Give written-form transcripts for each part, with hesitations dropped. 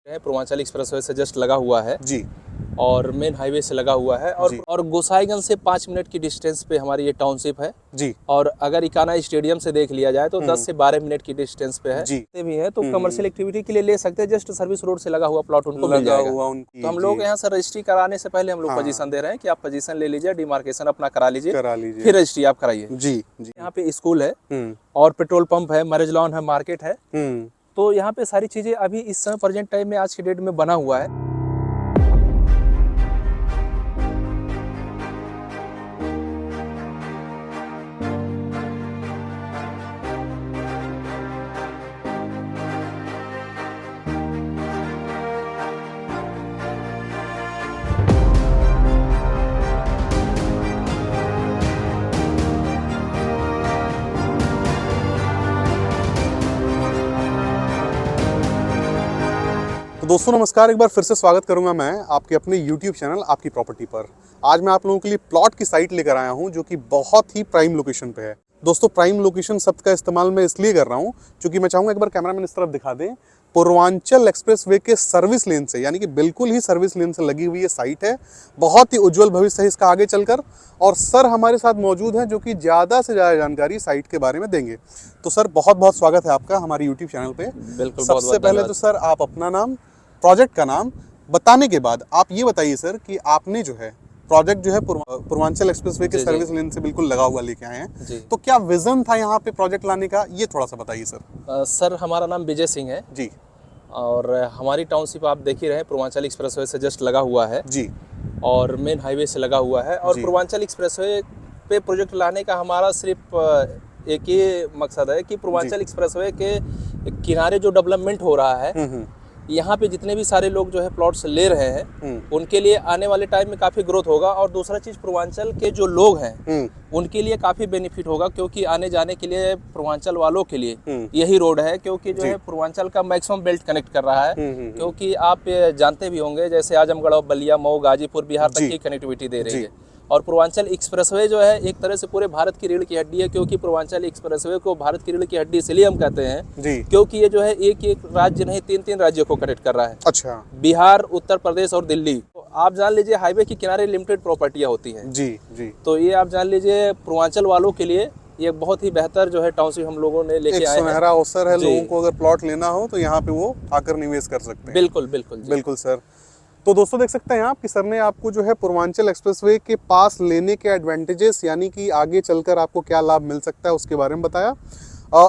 Purvanchal expressway से just लगा हुआ है जी और मेन हाईवे से लगा हुआ है और गोसाईगंज से 5 मिनट की डिस्टेंस पे हमारी ये टाउनशिप है जी। और अगर इकाना स्टेडियम से देख लिया जाए तो 10 से 12 मिनट की डिस्टेंस पे है जी भी है तो कमर्शियल एक्टिविटी के लिए ले सकते हैं। जस्ट सर्विस रोड से लगा हुआ प्लॉट उनको मिल लगा जाएगा। हुआ उनकी। तो हम लोग यहाँ से रजिस्ट्री कराने से पहले हम लोग हाँ। पोजीशन दे रहे हैं कि आप पोजीशन ले लीजिए, डिमार्केशन अपना करा लीजिए फिर रजिस्ट्री आप कराइए। जी जी। यहाँ पे स्कूल है और पेट्रोल पंप है, मैरिज लॉन है, मार्केट है। तो यहाँ पे सारी चीजें अभी इस समय प्रेजेंट टाइम में आज के डेट में बना हुआ है। तो दोस्तों नमस्कार, एक बार फिर से स्वागत करूंगा मैं आपके अपने YouTube चैनल आपकी प्रॉपर्टी पर। आज मैं आप लोगों के लिए प्लॉट की साइट लेकर आया हूं जो कि बहुत ही प्राइम लोकेशन पे है। दोस्तों प्राइम लोकेशन शब्द का इस्तेमाल मैं इसलिए कर रहा हूं क्योंकि मैं चाहूंगा एक बार कैमरामैन इस तरफ दिखा दें। पूर्वांचल एक्सप्रेसवे के सर्विस लेन से, यानी कि बिल्कुल ही सर्विस लेन से लगी हुई ये साइट है। बहुत ही उज्जवल भविष्य है इसका आगे चलकर। और सर हमारे साथ मौजूद हैं जो कि ज़्यादा से ज़्यादा जानकारी साइट के बारे में देंगे। तो सर बहुत बहुत स्वागत है आपका हमारे YouTube चैनल पे। बिल्कुल। सबसे पहले तो सर आप अपना नाम, प्रोजेक्ट का नाम बताने के बाद आप ये बताइए सर कि आपने जो है प्रोजेक्ट जो है पूर्वांचल एक्सप्रेसवे के सर्विस लेन से बिल्कुल लगा हुआ लेके आए हैं, तो क्या विजन था यहाँ पे प्रोजेक्ट लाने का, ये थोड़ा सा बताइए सर। सर हमारा नाम विजय सिंह है जी और हमारी टाउनशिप आप देख ही रहे हैं, पूर्वांचल एक्सप्रेसवे से जस्ट लगा हुआ है जी और मेन हाईवे से लगा हुआ है। और पूर्वांचल एक्सप्रेसवे पे प्रोजेक्ट लाने का हमारा सिर्फ एक ही मकसद है कि पूर्वांचल एक्सप्रेसवे के किनारे जो डेवलपमेंट हो रहा है, यहाँ पे जितने भी सारे लोग जो है प्लॉट्स ले रहे हैं उनके लिए आने वाले टाइम में काफ़ी ग्रोथ होगा। और दूसरा चीज़, पूर्वांचल के जो लोग हैं उनके लिए काफ़ी बेनिफिट होगा, क्योंकि आने जाने के लिए पूर्वांचल वालों के लिए यही रोड है, क्योंकि जो है पूर्वांचल का मैक्सिमम बेल्ट कनेक्ट कर रहा है। क्योंकि आप जानते भी होंगे जैसे आजमगढ़ और बलिया, मऊ, गाजीपुर, बिहार तक की कनेक्टिविटी दे रही है। और पूर्वांचल एक्सप्रेसवे जो है एक तरह से पूरे भारत की रीढ़ की हड्डी है, क्योंकि पूर्वांचल एक्सप्रेसवे को भारत की रीढ़ की हड्डी इसलिए हम कहते हैं क्योंकि ये जो है एक राज्य नहीं 3 राज्यों को कनेक्ट कर रहा है। अच्छा। बिहार, उत्तर प्रदेश और दिल्ली। तो आप जान लीजिए हाईवे के किनारे लिमिटेड प्रॉपर्टियां होती हैं। जी जी। तो ये आप जान लीजिए पूर्वांचल वालों के लिए ये बहुत ही बेहतर जो है टाउनशिप हम लोगों ने लेके आए हैं। सुनहरा अवसर है, लोगों को अगर प्लॉट लेना हो तो यहाँ पे वो आकर निवेश कर सकते हैं। बिल्कुल बिल्कुल बिल्कुल सर। तो दोस्तों देख सकते हैं आप कि सर ने आपको जो है पूर्वांचल एक्सप्रेसवे के पास लेने के एडवांटेजेस, यानी कि आगे चलकर आपको क्या लाभ मिल सकता है उसके बारे में बताया।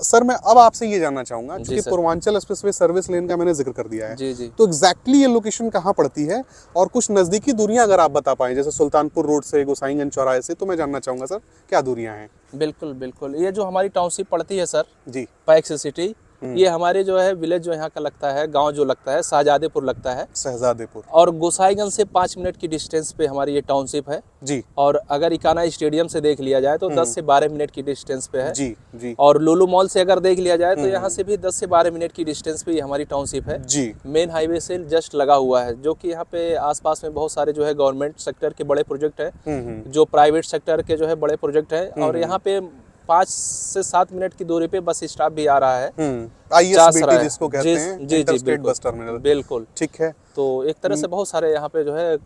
सर मैं अब आपसे ये जानना चाहूंगा कि पूर्वांचल एक्सप्रेसवे सर्विस लेन का मैंने जिक्र कर दिया है, जी। तो एग्जैक्टली ये लोकेशन कहाँ पड़ती है और कुछ नजदीकी दूरियां अगर आप बता पाएं, जैसे सुल्तानपुर रोड से, गोसाईगंज चौराहे से, तो मैं जानना चाहूंगा सर क्या दूरियां हैं। बिल्कुल बिल्कुल। ये जो हमारी टाउनशिप पड़ती है सर जी, पैक्स सिटी, ये हमारे जो है विलेज जो यहाँ का लगता है, गांव जो लगता है शहजादेपुर लगता है, शहजादेपुर। और गोसाईगंज से 5 मिनट की डिस्टेंस पे हमारी ये टाउनशिप है जी। और अगर इकाना स्टेडियम से देख लिया जाए तो 10 से 12 मिनट की डिस्टेंस पे है। जी जी। और लुलु मॉल से अगर देख लिया जाए तो यहाँ से भी 10 से 12 मिनट की डिस्टेंस पे हमारी टाउनशिप है जी। मेन हाईवे से जस्ट लगा हुआ है, जो कि यहाँ पे आसपास में बहुत सारे जो है गवर्नमेंट सेक्टर के बड़े प्रोजेक्ट है, जो प्राइवेट सेक्टर के जो है बड़े प्रोजेक्ट है। और यहाँ पे 5 से 7 मिनट की दूरी पे बस स्टॉप भी आ रहा है, ISBT जिसको कहते हैं, इंटरस्टेट बस टर्मिनल। बिल्कुल ठीक है। तो एक तरह से बहुत सारे यहाँ पे जो है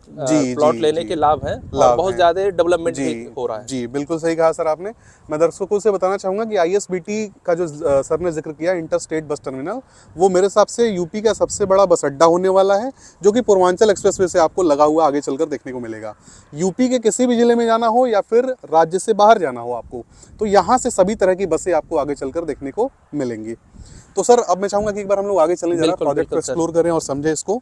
प्लॉट लेने के लाभ हैं और बहुत ज्यादा डेवलपमेंट भी हो रहा है। जी बिल्कुल सही कहा सर आपने। मैं दर्शकों से बताना चाहूंगा कि ISBT का जो सर ने जिक्र किया, इंटरस्टेट बस टर्मिनल, वो मेरे हिसाब से यूपी का सबसे बड़ा बस अड्डा होने वाला है, जो कि पूर्वांचल एक्सप्रेसवे से आपको लगा हुआ आगे चलकर देखने को मिलेगा। यूपी के किसी भी जिले में जाना हो या फिर राज्य से बाहर जाना हो आपको, तो यहाँ से सभी तरह की बसें आपको आगे चलकर देखने को मिलेंगी। तो सर अब मैं चाहूंगा कि एक बार हम लोग आगे चलें, जरा प्रोजेक्ट को एक्सप्लोर करें और समझें इसको।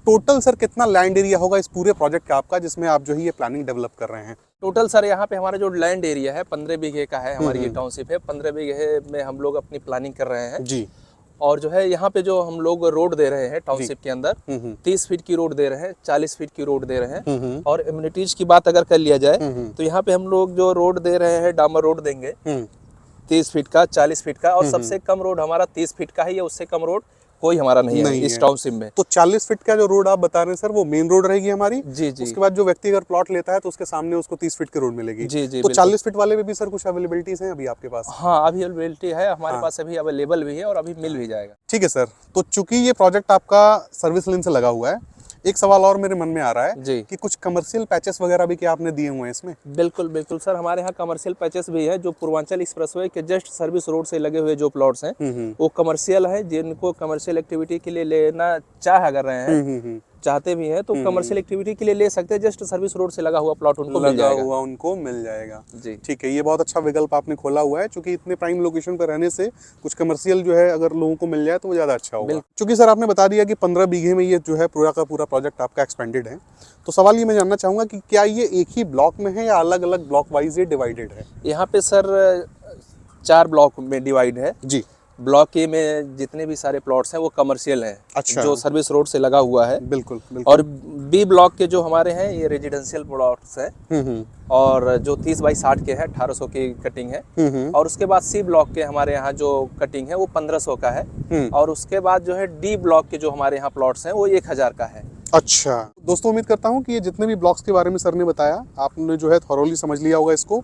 टोटल सर कितना लैंड एरिया होगा इस पूरे प्रोजेक्ट का आपका, जिसमें आप जो है ये प्लानिंग डेवलप कर रहे हैं? टोटल सर यहाँ पे हमारा जो लैंड एरिया है 15 बीघे का है, हमारी ये टाउनशिप है। 15 बीघे में हम लोग अपनी प्लानिंग कर रहे हैं जी। और जो है यहाँ पे जो हम लोग रोड दे रहे हैं टाउनशिप के अंदर 30 फीट की रोड दे रहे हैं, 40 फीट की रोड दे रहे हैं। और इम्यूनिटीज की बात अगर कर लिया जाए तो यहाँ पे हम लोग जो रोड दे रहे हैं डामर रोड देंगे 30 फीट का, 40 फीट का, और सबसे कम रोड हमारा 30 फीट का है या उससे कम रोड कोई हमारा नहीं है नहीं इस है। टाउनशिप में। तो 40 फीट का जो रोड आप बता रहे हैं सर, वो मेन रोड रहेगी हमारी। जी जी उसके बाद जो व्यक्ति अगर प्लॉट लेता है तो उसके सामने उसको 30 फीट की रोड मिलेगी। जी जी तो बिल्कुल। 40 फीट वाले में भी सर कुछ अवेलेबिलिटीज हैं अभी आपके पास? हाँ, अभी अवेलेबिलिटी है हमारे हाँ। पास, अभी अवेलेबल भी है और अभी मिल भी जाएगा। ठीक है सर। तो चूंकि ये प्रोजेक्ट आपका सर्विस लेन से लगा हुआ है, एक सवाल और मेरे मन में आ रहा है जी कि कुछ कमर्शियल पैचेस वगैरह भी क्या आपने दिए हुए हैं इसमें? बिल्कुल बिल्कुल सर, हमारे यहाँ कमर्शियल पैचेस भी है जो पूर्वांचल एक्सप्रेसवे के जस्ट सर्विस रोड से लगे हुए जो प्लॉट्स हैं वो कमर्शियल है। जिनको कमर्शियल एक्टिविटी के लिए लेना चाह अगर रहे हैं चाहते भी हैं तो कमर्शियल एक्टिविटी के लिए ले सकते हैं। जस्ट सर्विस रोड से लगा हुआ प्लॉट उनको मिल लगा जाएगा। हुआ उनको मिल जाएगा। जी ठीक है, ये बहुत अच्छा विकल्प आपने खोला हुआ है, क्योंकि इतने प्राइम लोकेशन पर रहने से कुछ कमर्शियल जो है अगर लोगों को मिल जाए तो वो ज़्यादा अच्छा होगा। क्योंकि सर आपने बता दिया कि 15 बीघे में ये जो है पूरा का पूरा प्रोजेक्ट आपका एक्सपेंडेड है, तो सवाल ये मैं जानना चाहूँगा कि क्या ये एक ही ब्लॉक में है या अलग अलग ब्लॉक वाइज ये डिवाइडेड है? यहाँ पे सर 4 ब्लॉक में डिवाइड है। जी। ब्लॉक ए में जितने भी सारे प्लॉट्स हैं वो कमर्शियल हैं, अच्छा। जो सर्विस रोड से लगा हुआ है। बिल्कुल बिल्कुल। और बी ब्लॉक के जो हमारे हैं ये रेजिडेंशियल प्लॉट्स हैं और जो 30 बाई 60 के हैं, 1800 की कटिंग है। और उसके बाद सी ब्लॉक के हमारे यहाँ जो कटिंग है वो 1500 का है। और उसके बाद जो है डी ब्लॉक के जो हमारे यहाँ प्लॉट्स हैं वो 1000 का है। अच्छा दोस्तों, उम्मीद करता हूँ कि ये जितने भी ब्लॉक्स के बारे में सर ने बताया आपने जो है थॉरोली समझ लिया होगा इसको।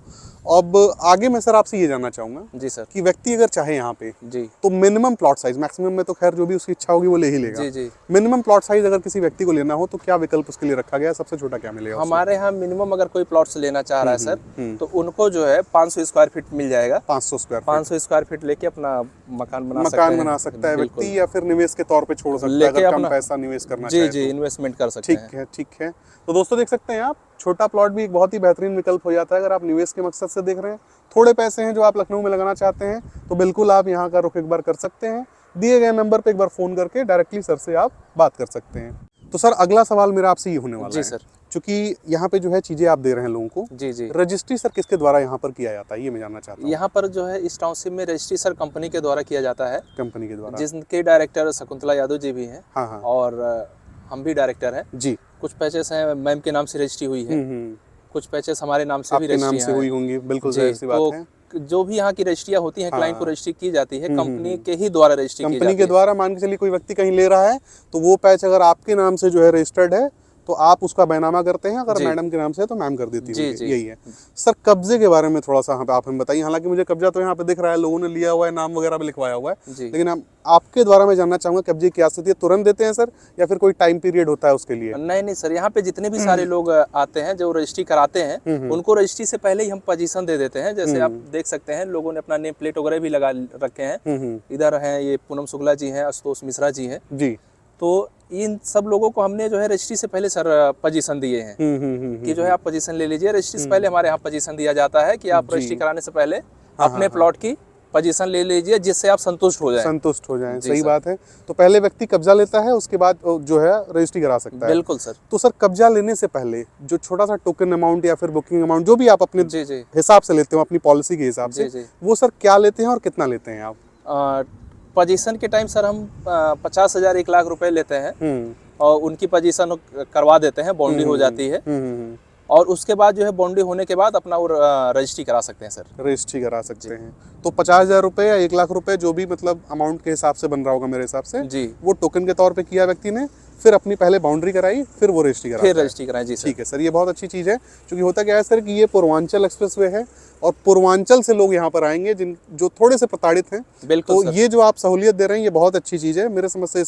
अब आगे मैं सर आपसे ये जानना चाहूँगा जी सर कि व्यक्ति अगर चाहे यहाँ पे जी तो मिनिमम प्लॉट साइज, मैक्सिमम में तो खैर जो भी उसकी इच्छा होगी वो ले ही लेगा। जी जी मिनिमम प्लॉट साइज अगर किसी व्यक्ति को लेना हो तो क्या विकल्प उसके लिए रखा गया है? सबसे छोटा क्या मिलेगा उसको? हमारे यहाँ मिनिमम अगर कोई प्लॉट्स लेना चाह रहा है सर तो उनको जो है 500 स्क्वायर फीट मिल जाएगा। 500 स्क्वायर 500 स्क्वायर फीट लेके अपना मकान बना सकता है व्यक्ति, या फिर निवेश के तौर पे छोड़ सकता है अगर कम पैसा निवेश करना जी चाहे जी तो। इन्वेस्टमेंट कर सकते हैं। ठीक है ठीक है। तो दोस्तों देख सकते हैं आप, छोटा प्लॉट भी एक बहुत ही बेहतरीन विकल्प हो जाता है अगर आप निवेश के मकसद से देख रहे हैं। थोड़े पैसे हैं जो आप लखनऊ में लगाना चाहते हैं तो बिल्कुल आप यहाँ का रुख एक बार कर सकते हैं। दिए गए नंबर पे एक बार फोन करके डायरेक्टली सर से आप बात कर सकते हैं। तो सर अगला सवाल मेरा आपसे ये होने वाला जी है, सर। क्योंकि यहाँ पे जो है चीजें आप दे रहे हैं लोगों को, जी जी रजिस्ट्री सर किसके द्वारा यहाँ पर किया जाता है ये मैं जानना चाहता हूँ। यहाँ पर जो है इस टाउनशिप में रजिस्ट्री सर कंपनी के द्वारा किया जाता है, कंपनी के द्वारा। जिनके डायरेक्टर शकुंतला यादव जी भी हैं। हाँ हाँ और हम भी डायरेक्टर हैं। जी। कुछ पैचेस हैं मैम के नाम से रजिस्ट्री हुई है, कुछ पैचेस हमारे नाम से भी आपके नाम रजिस्ट्री से हुई होंगी, बिल्कुल जाहिर सी बात है। जो भी यहाँ की रजिस्ट्रियाँ होती हैं क्लाइंट को रजिस्ट्री की जाती है, कंपनी के ही द्वारा रजिस्ट्री की जाती है। कंपनी के द्वारा मान के चलिए कोई व्यक्ति कहीं ले रहा है तो वो पैच अगर आपके नाम से जो है रजिस्टर्ड है तो आप उसका बैनामा करते हैं, अगर मैडम के नाम से है तो मैम कर देती है। यही है सर। कब्जे के बारे में थोड़ा सा आप हमें बताइए। हालांकि मुझे कब्जा तो यहाँ पे दिख रहा है, लोगों ने लिया हुआ है, नाम वगैरह भी लिखवाया हुआ है, लेकिन आपके द्वारा मैं जानना चाहूंगा कब्जे की क्या स्थिति है? तुरंत देते हैं सर या फिर कोई टाइम पीरियड होता है उसके लिए? नहीं सर, यहाँ पे जितने भी सारे लोग आते हैं जो रजिस्ट्री कराते हैं उनको रजिस्ट्री से पहले ही हम पोजीशन दे देते हैं। जैसे आप देख सकते हैं लोगों ने अपना नेम प्लेट वगैरह भी लगा रखे हैं। इधर हैं ये पूनम शुक्ला जी हैं, आशुतोष मिश्रा जी हैं जी। तो इन सब लोगों को हमने जो है रजिस्ट्री से पहले सर पोजीशन दिए हैं कि जो है आप पोजीशन ले लीजिए। रजिस्ट्री से पहले हमारे यहाँ पोजीशन दिया जाता है कि आप रजिस्ट्री कराने से पहले अपने प्लॉट की पोजीशन ले लीजिए जिससे आप संतुष्ट हो जाएं। सही बात है। तो पहले व्यक्ति कब्जा लेता है, उसके बाद जो है रजिस्ट्री करा सकता है। बिल्कुल सर। तो सर कब्जा लेने से पहले जो छोटा सा टोकन अमाउंट या फिर बुकिंग अमाउंट जो भी आप अपने हिसाब से लेते हो, अपनी पॉलिसी के हिसाब से, वो सर क्या लेते हैं और कितना लेते हैं आप? पोजीशन के टाइम सर हम 50,000 1 लाख रुपए लेते हैं और उनकी पोजीशन करवा देते हैं, बाउंड्री हो जाती है। और उसके बाद जो है बाउंड्री होने के बाद अपना वो रजिस्ट्री करा सकते हैं सर। रजिस्ट्री करा सकते हैं। तो 50,000 रुपए या 1 लाख रुपए जो भी मतलब अमाउंट के हिसाब से बन रहा होगा मेरे हिसाब से जी, वो टोकन के तौर पे किया व्यक्ति ने, फिर अपनी पहले बाउंड्री कराई, फिर वो रजिस्ट्री कराई, फिर रजिस्ट्री कराई। जी सर। ठीक है सर, ये बहुत अच्छी चीज़ है। क्योंकि होता क्या है सर कि ये पूर्वांचल एक्सप्रेसवे है और पूर्वांचल से लोग यहाँ पर आएंगे जो थोड़े से प्रताड़ित हैं। बिल्कुल तो ये जो आप सहूलियत दे रहे हैं ये बहुत अच्छी चीज़ है। मेरे समझ से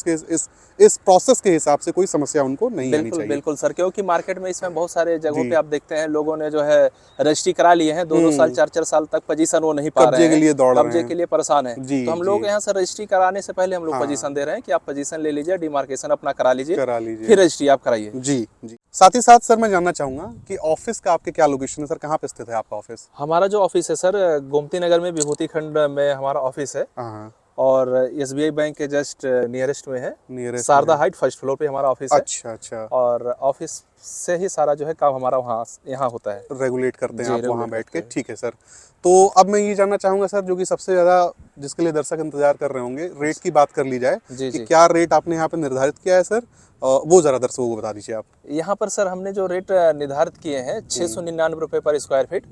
इस प्रोसेस के हिसाब से कोई समस्या उनको नहीं आनी चाहिए। बिल्कुल सर, क्योंकि मार्केट में इसमें बहुत सारे जगहों पे आप देखते हैं लोगों ने जो है रजिस्ट्री करा लिए हैं, 2-2 साल 4-4 साल तक पोजीशन वो नहीं पा रहे हैं, कब्जे के लिए दौड़ रहे हैं, कब्जे के लिए परेशान है। तो हम लोग यहाँ से रजिस्ट्री कराने से पहले हम लोग पोजीशन दे रहे हैं कि आप पोजीशन ले लीजिए, डिमार्केशन अपना करा लीजिए, फिर रजिस्ट्री आप कराइए। जी जी। साथ ही साथ सर मैं जानना चाहूंगा कि ऑफिस का आपके क्या लोकेशन है सर, कहाँ पे स्थित है आपका ऑफिस? हमारा जो ऑफिस है सर गोमती नगर में विभूति खंड में हमारा ऑफिस है और SBI बैंक के जस्ट नियरेस्ट में है, शारदा हाइट 1st फ्लोर पे हमारा ऑफिस है। अच्छा। और ऑफिस से ही सारा जो है काम हमारा यहाँ होता है, रेगुलेट करते हैं आप वहाँ बैठ के। ठीक है सर। तो अब मैं ये जानना चाहूंगा सर, जो कि सबसे ज़्यादा जिसके लिए दर्शक इंतजार कर रहे होंगे, रेट की बात कर ली जाए जी कि जी। क्या रेट आपने यहाँ पे निर्धारित किया है सर, वो ज़रा दर्शकों को बता दीजिए आप। यहाँ पर सर हमने जो रेट निर्धारित किए हैं 699 रुपये पर स्क्वायर फीट,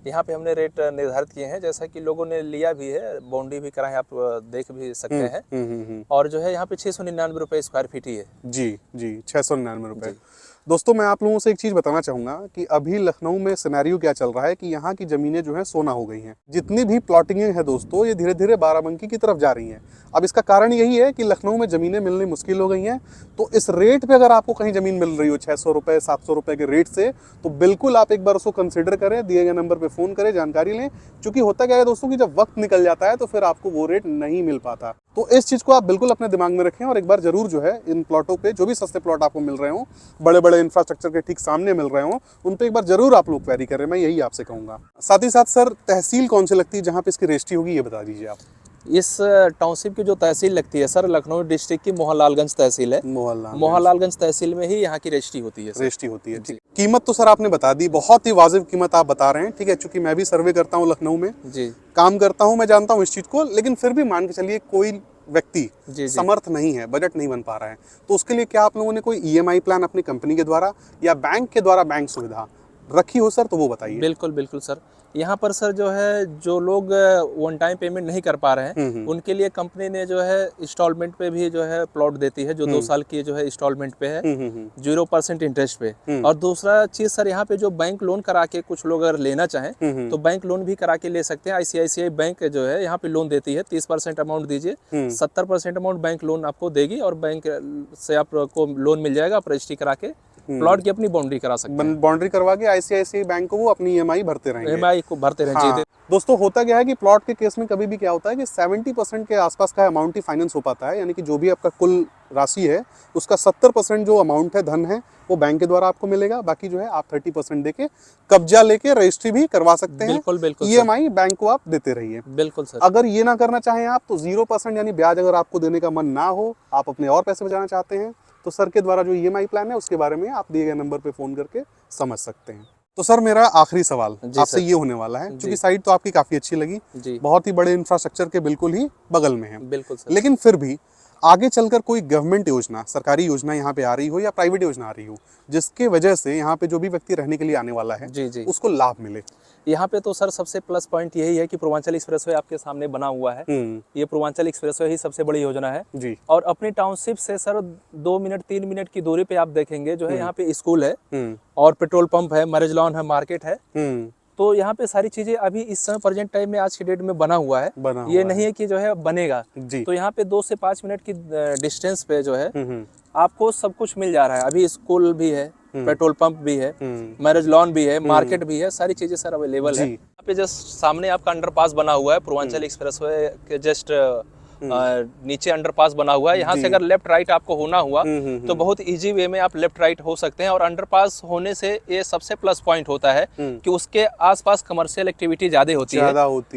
यहाँ पे हमने रेट निर्धारित किए हैं। जैसा कि लोगों ने लिया भी है, बाउंड्री भी कराए, आप देख भी सकते हैं। और जो है यहाँ पे 699 रुपये स्क्वायर फीट ही है। जी जी, 699 रुपये। दोस्तों मैं आप लोगों से एक चीज़ बताना चाहूँगा कि अभी लखनऊ में सिनेरियो क्या चल रहा है कि यहाँ की ज़मीनें जो है सोना हो गई हैं। जितनी भी प्लॉटिंगें हैं दोस्तों, ये धीरे धीरे बाराबंकी की तरफ जा रही हैं। अब इसका कारण यही है कि लखनऊ में ज़मीनें मिलनी मुश्किल हो गई हैं। तो इस रेट पे अगर आपको कहीं ज़मीन मिल रही हो 600 रुपये 700 रुपये के रेट से, तो बिल्कुल आप एक बार उसको कंसिडर करें, दिए गए नंबर पर फ़ोन करें, जानकारी लें। क्योंकि होता क्या है दोस्तों कि जब वक्त निकल जाता है तो फिर आपको वो रेट नहीं मिल पाता। तो इस चीज़ को आप बिल्कुल अपने दिमाग में रखें और एक बार जरूर जो है इन प्लॉटों पे, जो भी सस्ते प्लॉट आपको मिल रहे हो, बड़े बड़े इंफ्रास्ट्रक्चर के ठीक सामने मिल रहे हो, उन पे एक बार जरूर आप लोग क्वेरी करें, मैं यही आपसे कहूँगा। साथ ही साथ सर, तहसील कौन सी लगती है जहाँ पे इसकी रजिस्ट्री होगी, ये बता दीजिए आप। इस टाउनशिप की जो तहसील लगती है सर, लखनऊ डिस्ट्रिक्ट की मोहनलालगंज तहसील है। मोहनलालगंज तहसील में ही यहाँ की रजिस्ट्री होती है। रजिस्ट्री होती है, ठीक। कीमत तो सर आपने बता दी, बहुत ही वाजिब कीमत आप बता रहे हैं, ठीक है। चूंकि मैं भी सर्वे करता हूँ लखनऊ में, जी, काम करता हूँ, मैं जानता हूँ इस चीज़ को। लेकिन फिर भी मान के चलिए कोई व्यक्ति जी। समर्थ नहीं है, बजट नहीं बन पा रहा है, तो उसके लिए क्या आप लोगों ने कोई ईएमआई प्लान अपनी कंपनी के द्वारा या बैंक के द्वारा बैंक सुविधा रखी हो सर, तो वो बताइए। बिल्कुल बिल्कुल सर, यहाँ पर सर जो है, जो लोग वन टाइम पेमेंट नहीं कर पा रहे हैं, उनके लिए कंपनी ने जो है इंस्टॉलमेंट पे भी जो है प्लॉट देती है, जो 2 साल की जो है इंस्टॉलमेंट पे है, 0% इंटरेस्ट पे। और दूसरा चीज़ सर, यहाँ पे जो बैंक लोन करा के कुछ लोग अगर लेना चाहें तो बैंक लोन भी करा के ले सकते हैं। ICICI बैंक जो है यहाँ पे लोन देती है, 30% अमाउंट दीजिए, 70% अमाउंट बैंक लोन आपको देगी और बैंक से आपको लोन मिल जाएगा। आप रजिस्ट्री करा के प्लॉट की अपनी बाउंड्री करा सकते हैं। बाउंड्री करवा के ICICI बैंक को वो अपनी EMI भरते रहेंगे। EMI को भरते रहें। हाँ। दोस्तों होता क्या है कि प्लॉट के केस में कभी भी क्या होता है कि 70% के आसपास का अमाउंट ही फाइनेंस हो पाता है, यानी कि जो भी आपका कुल राशि है उसका 70% जो अमाउंट है, धन है, वो बैंक के द्वारा आपको मिलेगा। बाकी जो है आप 30% देके कब्जा लेके रजिस्ट्री भी करवा सकते हैं। बिल्कुल बिल्कुल। EMI बैंक को आप देते रहिए। बिल्कुल सर। अगर ये ना करना चाहें आप, तो 0% यानी ब्याज अगर आपको देने का मन ना हो, आप अपने और पैसे बचाना चाहते हैं, तो सर के द्वारा जो EMI प्लान है उसके बारे में आप दिए गए नंबर पे फोन करके समझ सकते हैं। तो सर मेरा आखिरी सवाल आपसे ये होने वाला है, क्योंकि साइट तो आपकी काफी अच्छी लगी, बहुत ही बड़े इंफ्रास्ट्रक्चर के बिल्कुल ही बगल में है। बिल्कुल सर। लेकिन फिर भी आगे चलकर कोई गवर्नमेंट योजना, सरकारी योजना यहाँ पे आ रही हो या प्राइवेट योजना आ रही हो, जिसके वजह से यहाँ पे जो भी व्यक्ति रहने के लिए आने वाला है, जी, उसको लाभ मिले, यहाँ पे तो सर सबसे प्लस पॉइंट यही है कि पूर्वांचल एक्सप्रेसवे आपके सामने बना हुआ है। ये पूर्वांचल एक्सप्रेसवे ही सबसे बड़ी योजना है जी। और अपनी टाउनशिप से सर 2 मिनट 3 मिनट की दूरी पे आप देखेंगे जो है यहाँ पे स्कूल है और पेट्रोल पंप है, मैरिज लॉन है, मार्केट है। तो यहाँ पे सारी चीजें अभी इस समय प्रेजेंट टाइम में आज की डेट में बना हुआ है। ये नहीं है कि जो है बनेगा। तो यहाँ पे 2 से 5 मिनट की डिस्टेंस पे जो है आपको सब कुछ मिल जा रहा है। अभी स्कूल भी है, पेट्रोल पंप भी है, मैरिज लॉन भी है, मार्केट भी है, सारी चीजें सर अवेलेबल है। यहाँ पे जस्ट सामने आपका अंडरपास बना हुआ है, पूर्वांचल एक्सप्रेसवे के जस्ट नीचे अंडरपास बना हुआ है। यहाँ से अगर लेफ्ट राइट आपको होना हुआ तो बहुत इजी वे में आप लेफ्ट राइट हो सकते हैं। और अंडरपास होने से ये सबसे प्लस पॉइंट होता है कि उसके आसपास कमर्शियल एक्टिविटी ज्यादा होती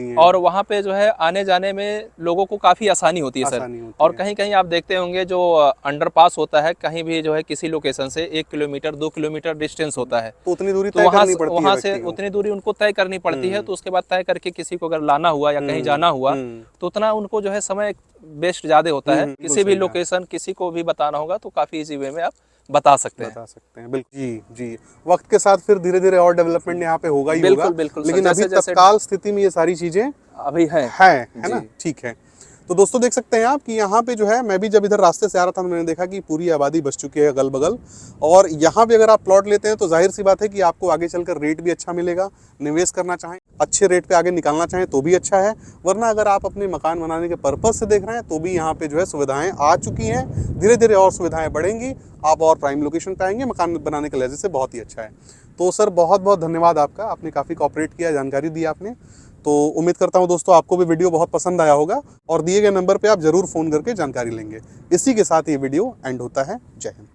है और वहाँ पे जो है आने जाने में लोगों को काफी आसानी होती है सर। और कहीं कहीं आप देखते होंगे जो अंडरपास होता है, कहीं भी जो है किसी लोकेशन से 1 किलोमीटर 2 किलोमीटर डिस्टेंस होता है, तो उतनी दूरी वहाँ से उतनी दूरी उनको तय करनी पड़ती है। तो उसके बाद तय करके किसी को अगर लाना हुआ या कहीं जाना हुआ तो उतना उनको जो है समय बेस्ट ज्यादा होता है। किसी भी लोकेशन किसी को भी बताना होगा तो काफी इजी वे में आप बता सकते हैं। बिल्कुल जी जी। वक्त के साथ फिर धीरे धीरे और डेवलपमेंट यहाँ पे होगा ही होगा, बिल्कुल। लेकिन अभी तत्काल स्थिति में ये सारी चीजें अभी है ना, ठीक है। तो दोस्तों देख सकते हैं आप कि यहाँ पे जो है, मैं भी जब इधर रास्ते से आ रहा था मैंने देखा कि पूरी आबादी बस चुकी है अगल बगल। और यहाँ पे अगर आप प्लॉट लेते हैं तो जाहिर सी बात है कि आपको आगे चलकर रेट भी अच्छा मिलेगा। निवेश करना चाहें, अच्छे रेट पे आगे निकालना चाहें तो भी अच्छा है, वरना अगर आप अपने मकान बनाने के पर्पज से देख रहे हैं तो भी यहाँ पे जो है सुविधाएं आ चुकी हैं। धीरे धीरे और सुविधाएं बढ़ेंगी, आप और प्राइम लोकेशन पे आएंगे। मकान बनाने के लिहाज से बहुत ही अच्छा है। तो सर बहुत बहुत धन्यवाद आपका, आपने काफ़ी कोऑपरेट किया, जानकारी दी आपने। तो उम्मीद करता हूं दोस्तों आपको भी वीडियो बहुत पसंद आया होगा और दिए गए नंबर पे आप जरूर फ़ोन करके जानकारी लेंगे। इसी के साथ ये वीडियो एंड होता है। जय हिंद।